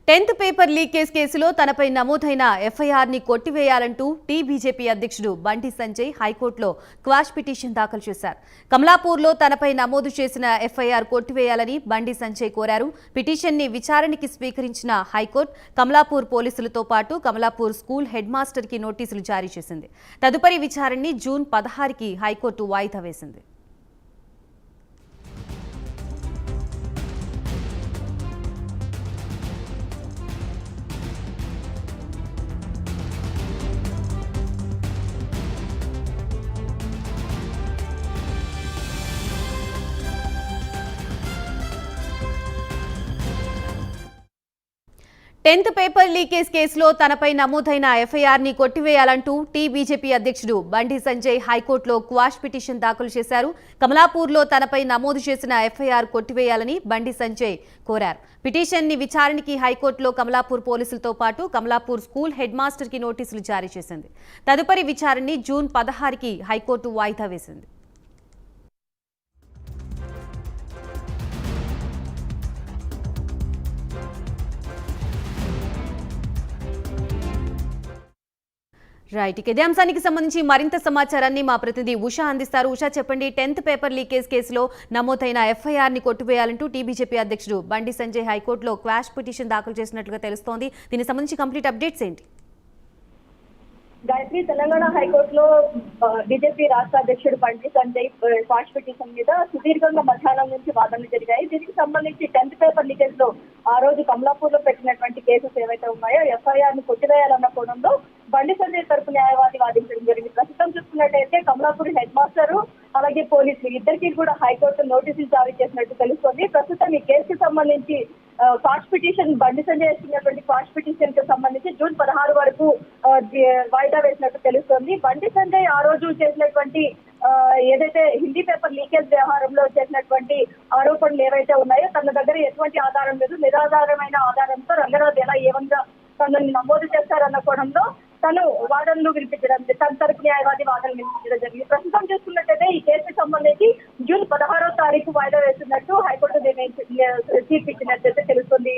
10th paper leakage కేసులో తనపై నమోదైన ఎఫ్ఐఆర్ ని కొట్టివేయాలంటూ బీజేపీ అధ్యక్షుడు బండి సంజయ్ హైకోర్టులో క్వాష్ పిటిషన్ దాఖలు చేశారు. కమలాపూర్లో తనపై నమోదు చేసిన ఎఫ్ఐఆర్ కొట్టివేయాలని బండి సంజయ్ కోరారు. పిటిషన్ ని విచారణకి స్వీకరించిన హైకోర్టు కమలాపూర్ పోలీసులతో పాటు కమలాపూర్ స్కూల్ హెడ్ మాస్టర్ కి నోటీసులు జారీ చేసింది. తదుపరి విచారణని జూన్ 16కి హైకోర్టు వాయిదా వేసింది. టెన్త్ పేపర్ లీకేజ్ కేసులో తనపై నమోదైన ఎఫ్ఐఆర్ ని కొట్టివేయాలంటూ బీజేపీ అధ్యక్షుడు బండి సంజయ్ హైకోర్టులో క్వాష్ పిటిషన్ దాఖలు చేశారు. కమలాపూర్లో తనపై నమోదు చేసిన ఎఫ్ఐఆర్ కొట్టివేయాలని బండి సంజయ్ కోరారు. పిటిషన్ ని విచారణకి హైకోర్టులో కమలాపూర్ పోలీసులతో పాటు కమలాపూర్ స్కూల్ హెడ్ మాస్టర్ కి నోటీసులు జారీ చేసింది. తదుపరి విచారణని జూన్ 16కి హైకోర్టు వాయిదా వేసింది. రైట్, ఇదే అంశానికి సంబంధించి మరింత సమాచారాన్ని మా ప్రతినిధి ఉషా అందిస్తారు. ఉషా, చెప్పండి, 10th పేపర్ లీకేజ్ కేసులో నమోదైన ఎఫ్ఐఆర్ ని కొట్టివేయాలంటూ బీజేపీ అధ్యక్షుడు బండి సంజయ్ హైకోర్టులో క్వాష్ పిటిషన్ దాఖలు చేసినట్లుగా తెలుస్తోంది. దీనికి సంబంధించి కంప్లీట్ అప్డేట్స్ ఏంటి? గాయత్రి, తెలంగాణ హైకోర్టులో బీజేపీ రాష్ట్ర అధ్యక్షుడు బండి సంజయ్ క్వాష్ పిటిషన్ మీద సుదీర్ఘంగా మధ్యాహ్నం నుంచి వాదనలు జరిగాయి. దీనికి సంబంధించి 10th పేపర్ లీకేజ్ లో ఆ రోజు కమలాపూర్ లో పెట్టినటువంటి కేసెస్ ఏవైతే ఉన్నాయో ఎఫ్ఐఆర్ ని కొట్టివేయాలన్న కోణంలో బండి సంజయ్ తరపు న్యాయవాది వాదించడం జరిగింది. ప్రస్తుతం చూసుకున్నట్టయితే కమలాపూర్ హెడ్ మాస్టర్ అలాగే పోలీసులు ఇద్దరికి కూడా హైకోర్టు నోటీసులు జారీ చేసినట్టు తెలుస్తోంది. ప్రస్తుతం ఈ కేసుకు సంబంధించి క్వాష్ పిటిషన్ బండి సంజయ్ చేసినటువంటి క్వాష్ పిటిషన్ కు సంబంధించి జూన్ 16 వరకు వాయిదా వేసినట్టు తెలుస్తోంది. బండి సంజయ్ ఆ రోజు చేసినటువంటి ఏదైతే హిందీ పేపర్ లీకేజ్ వ్యవహారంలో చేసినటువంటి ఆరోపణలు ఏవైతే ఉన్నాయో తన దగ్గర ఎటువంటి ఆధారం లేదు, నిరాధారమైన ఆధారంతో రంగనాథ్ ఎలా ఏమంగా తనని నమోదు చేస్తారన్న కోణంలో తను వాదనలు వినిపించడం, తన తరపు న్యాయవాది వాదనలు వినిపించడం జరిగింది. ప్రస్తుతం చూసుకున్నట్టయితే ఈ కేసుకు సంబంధించి జూన్ 16వ తారీఖు వాయిదా వేస్తున్నట్టు హైకోర్టు తీర్పిచ్చినట్టయితే తెలుస్తుంది.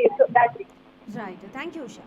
Right, thank you Usha.